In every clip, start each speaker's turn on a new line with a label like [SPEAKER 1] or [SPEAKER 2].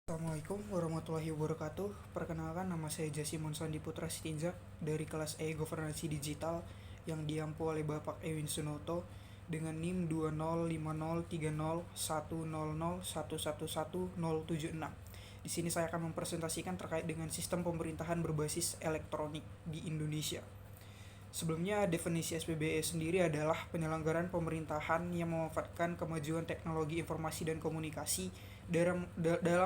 [SPEAKER 1] Assalamualaikum warahmatullahi wabarakatuh. Perkenalkan, nama saya Jasimon Sandi Putra Sitinza dari kelas E Governansi Digital yang diampu oleh Bapak Ewin Sunoto dengan NIM 2050300100111076. Di sini saya akan mempresentasikan terkait dengan sistem pemerintahan berbasis elektronik di Indonesia. Sebelumnya, definisi SPBE sendiri adalah penyelenggaraan pemerintahan yang memanfaatkan kemajuan teknologi informasi dan komunikasi dalam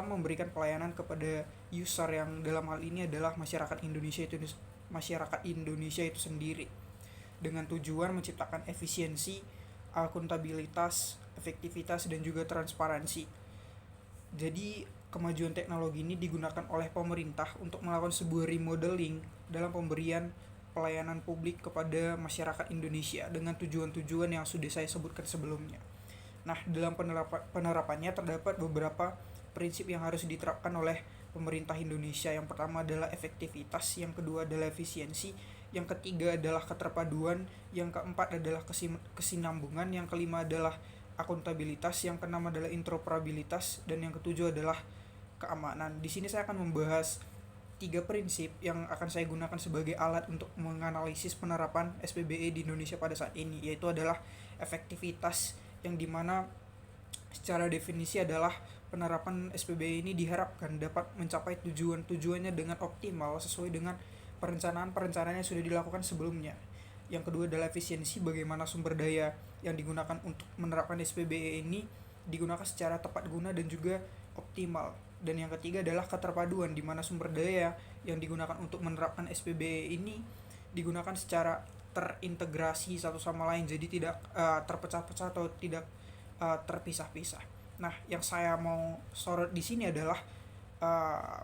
[SPEAKER 1] memberikan pelayanan kepada user yang dalam hal ini adalah masyarakat Indonesia itu sendiri, dengan tujuan menciptakan efisiensi, akuntabilitas, efektivitas, dan juga transparansi. Jadi, kemajuan teknologi ini digunakan oleh pemerintah untuk melakukan sebuah remodeling dalam pemberian pelayanan publik kepada masyarakat Indonesia dengan tujuan-tujuan yang sudah saya sebutkan sebelumnya. Nah, dalam penerapannya terdapat beberapa prinsip yang harus diterapkan oleh pemerintah Indonesia. Yang pertama adalah efektivitas, yang kedua adalah efisiensi, yang ketiga adalah keterpaduan, yang keempat adalah kesinambungan, yang kelima adalah akuntabilitas, yang keenam adalah interoperabilitas, dan yang ketujuh adalah keamanan. Di sini saya akan membahas tiga prinsip yang akan saya gunakan sebagai alat untuk menganalisis penerapan SPBE di Indonesia pada saat ini, yaitu adalah efektivitas, yang dimana secara definisi adalah penerapan SPBE ini diharapkan dapat mencapai tujuannya dengan optimal sesuai dengan perencanaan yang sudah dilakukan sebelumnya. Yang kedua adalah efisiensi, bagaimana sumber daya yang digunakan untuk menerapkan SPBE ini digunakan secara tepat guna dan juga optimal. Dan yang ketiga adalah keterpaduan, di mana sumber daya yang digunakan untuk menerapkan SPBE ini digunakan secara terintegrasi satu sama lain, jadi tidak terpecah-pecah atau tidak terpisah-pisah. Nah, yang saya mau sorot di sini adalah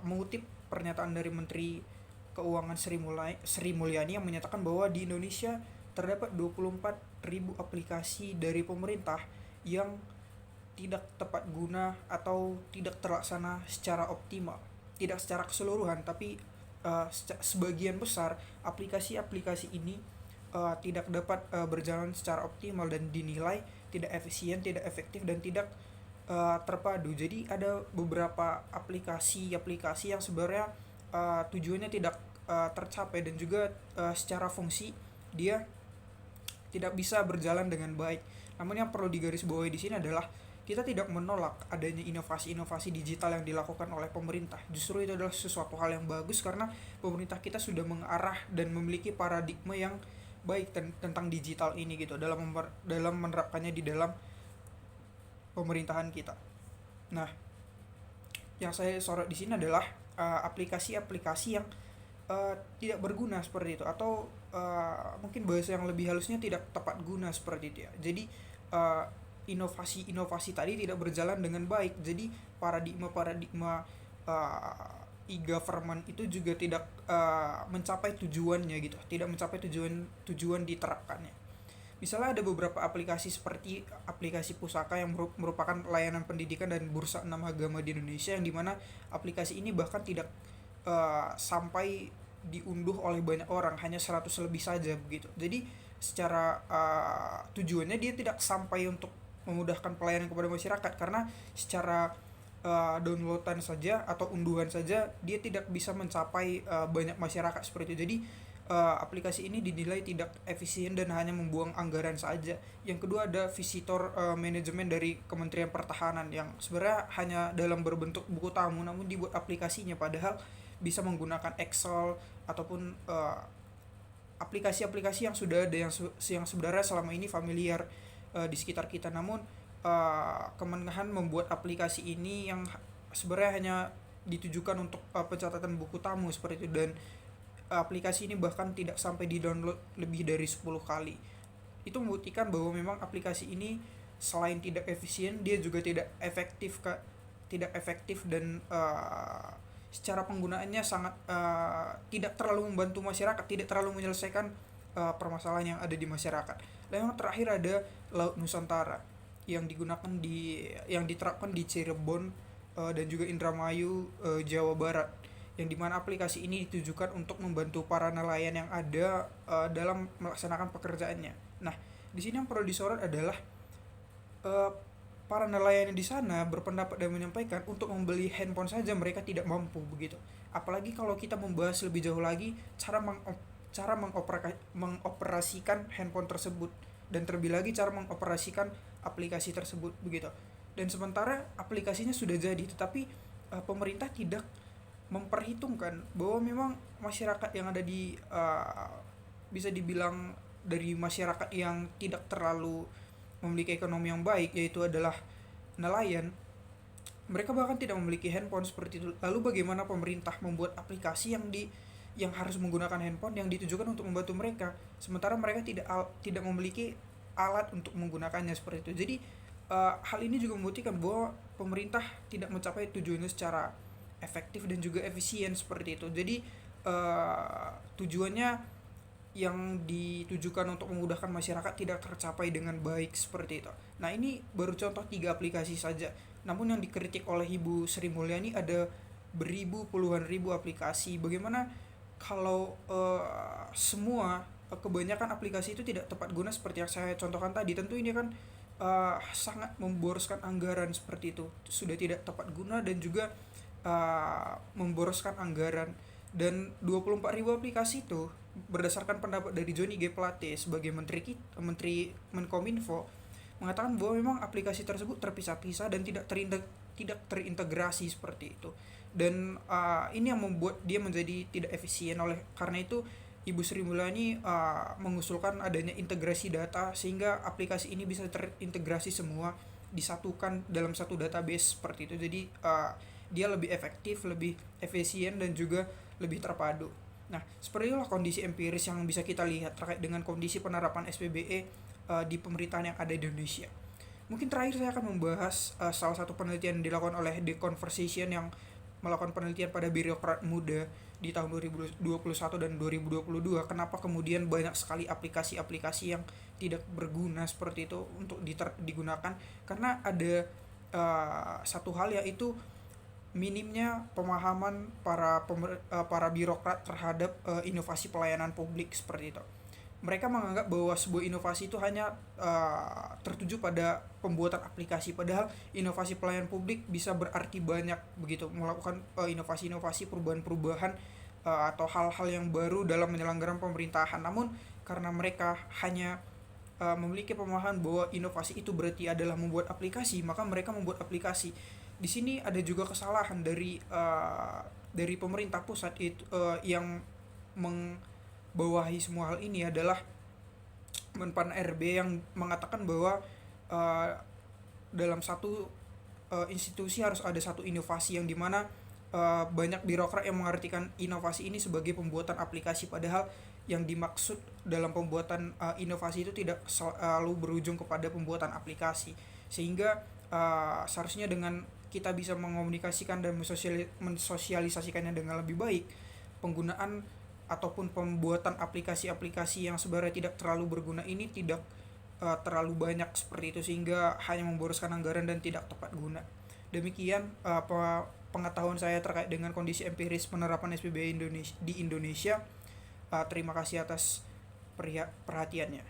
[SPEAKER 1] mengutip pernyataan dari Menteri Keuangan Sri Mulyani yang menyatakan bahwa di Indonesia terdapat 24.000 aplikasi dari pemerintah yang tidak tepat guna atau tidak terlaksana secara optimal. Tidak secara keseluruhan, tapi sebagian besar aplikasi-aplikasi ini tidak dapat berjalan secara optimal dan dinilai tidak efisien, tidak efektif, dan tidak terpadu. Jadi ada beberapa aplikasi-aplikasi yang sebenarnya tujuannya tidak tercapai dan juga secara fungsi dia tidak bisa berjalan dengan baik. Namun yang perlu digarisbawahi di sini adalah kita tidak menolak adanya inovasi-inovasi digital yang dilakukan oleh pemerintah. Justru itu adalah sesuatu hal yang bagus karena pemerintah kita sudah mengarah dan memiliki paradigma yang baik tentang digital ini gitu dalam menerapkannya di dalam pemerintahan kita. Nah, yang saya sorot di sini adalah aplikasi-aplikasi yang tidak berguna seperti itu, atau mungkin bahasa yang lebih halusnya tidak tepat guna seperti itu ya. Jadi inovasi-inovasi tadi tidak berjalan dengan baik. Jadi paradigma e-government itu juga tidak mencapai tujuannya gitu, tidak mencapai tujuan diterapkannya. Misalnya ada beberapa aplikasi seperti aplikasi pusaka yang merupakan layanan pendidikan dan bursa 6 agama di Indonesia, yang dimana aplikasi ini bahkan tidak sampai diunduh oleh banyak orang, hanya 100 lebih saja begitu. Jadi secara tujuannya dia tidak sampai untuk memudahkan pelayanan kepada masyarakat, karena secara downloadan saja atau unduhan saja dia tidak bisa mencapai banyak masyarakat seperti itu. Jadi aplikasi ini dinilai tidak efisien dan hanya membuang anggaran saja. Yang kedua ada visitor manajemen dari Kementerian Pertahanan yang sebenarnya hanya dalam berbentuk buku tamu namun dibuat aplikasinya, padahal bisa menggunakan Excel ataupun aplikasi-aplikasi yang sudah ada yang sebenarnya selama ini familiar di sekitar kita. Namun Kemenhan membuat aplikasi ini yang sebenarnya hanya ditujukan untuk pencatatan buku tamu seperti itu, dan aplikasi ini bahkan tidak sampai di-download lebih dari 10 kali. Itu membuktikan bahwa memang aplikasi ini selain tidak efisien, dia juga tidak efektif dan secara penggunaannya sangat tidak terlalu membantu masyarakat, tidak terlalu menyelesaikan permasalahan yang ada di masyarakat. Lalu yang terakhir ada Laut Nusantara yang diterapkan di Cirebon dan juga Indramayu, Jawa Barat, yang dimana aplikasi ini ditujukan untuk membantu para nelayan yang ada dalam melaksanakan pekerjaannya. Nah, di sini yang perlu disorot adalah para nelayan di sana berpendapat dan menyampaikan untuk membeli handphone saja mereka tidak mampu begitu. Apalagi kalau kita membahas lebih jauh lagi cara mengoperasikan handphone tersebut, dan terlebih lagi cara mengoperasikan aplikasi tersebut begitu. Dan sementara aplikasinya sudah jadi, tetapi pemerintah tidak memperhitungkan bahwa memang masyarakat yang ada di bisa dibilang dari masyarakat yang tidak terlalu memiliki ekonomi yang baik, yaitu adalah nelayan, mereka bahkan tidak memiliki handphone seperti itu. Lalu bagaimana pemerintah membuat aplikasi yang harus menggunakan handphone yang ditujukan untuk membantu mereka, sementara mereka tidak memiliki alat untuk menggunakannya seperti itu. Jadi hal ini juga membuktikan bahwa pemerintah tidak mencapai tujuannya secara efektif dan juga efisien seperti itu. Jadi tujuannya yang ditujukan untuk memudahkan masyarakat tidak tercapai dengan baik seperti itu. Nah, ini baru contoh 3 aplikasi saja. Namun yang dikritik oleh Ibu Sri Mulyani ada puluhan ribu aplikasi. Bagaimana kalau semua kebanyakan aplikasi itu tidak tepat guna seperti yang saya contohkan tadi? Tentu ini kan sangat memboroskan anggaran seperti itu. Sudah tidak tepat guna dan juga memboroskan anggaran. Dan 24.000 aplikasi itu berdasarkan pendapat dari Johnny G. Plate sebagai Menteri Menkominfo mengatakan bahwa memang aplikasi tersebut terpisah-pisah dan tidak terintegrasi seperti itu. Dan ini yang membuat dia menjadi tidak efisien. Oleh karena itu Ibu Sri Mulyani mengusulkan adanya integrasi data sehingga aplikasi ini bisa terintegrasi semua, disatukan dalam satu database seperti itu. Jadi dia lebih efektif, lebih efisien dan juga lebih terpadu. Nah, seperti itulah kondisi empiris yang bisa kita lihat terkait dengan kondisi penerapan SPBE di pemerintahan yang ada di Indonesia. Mungkin terakhir saya akan membahas salah satu penelitian yang dilakukan oleh The Conversation yang melakukan penelitian pada birokrat muda di tahun 2021 dan 2022. Kenapa kemudian banyak sekali aplikasi-aplikasi yang tidak berguna seperti itu untuk digunakan? Karena ada satu hal, yaitu minimnya pemahaman para birokrat terhadap inovasi pelayanan publik seperti itu. Mereka menganggap bahwa sebuah inovasi itu hanya tertuju pada pembuatan aplikasi, padahal inovasi pelayanan publik bisa berarti banyak begitu, melakukan inovasi-inovasi, perubahan-perubahan atau hal-hal yang baru dalam penyelenggaraan pemerintahan. Namun karena mereka hanya memiliki pemahaman bahwa inovasi itu berarti adalah membuat aplikasi, maka mereka membuat aplikasi. Di sini ada juga kesalahan dari pemerintah pusat itu yang mengbawahi semua hal ini adalah Menpan RB yang mengatakan bahwa dalam satu institusi harus ada satu inovasi, yang dimana banyak birokrat yang mengartikan inovasi ini sebagai pembuatan aplikasi, padahal yang dimaksud dalam pembuatan inovasi itu tidak selalu berujung kepada pembuatan aplikasi. Sehingga seharusnya dengan kita bisa mengomunikasikan dan mensosialisasikannya dengan lebih baik, penggunaan ataupun pembuatan aplikasi-aplikasi yang sebenarnya tidak terlalu berguna ini tidak terlalu banyak seperti itu, sehingga hanya memboroskan anggaran dan tidak tepat guna. Demikian pengetahuan saya terkait dengan kondisi empiris penerapan SPBE di Indonesia. Terima kasih atas perhatiannya.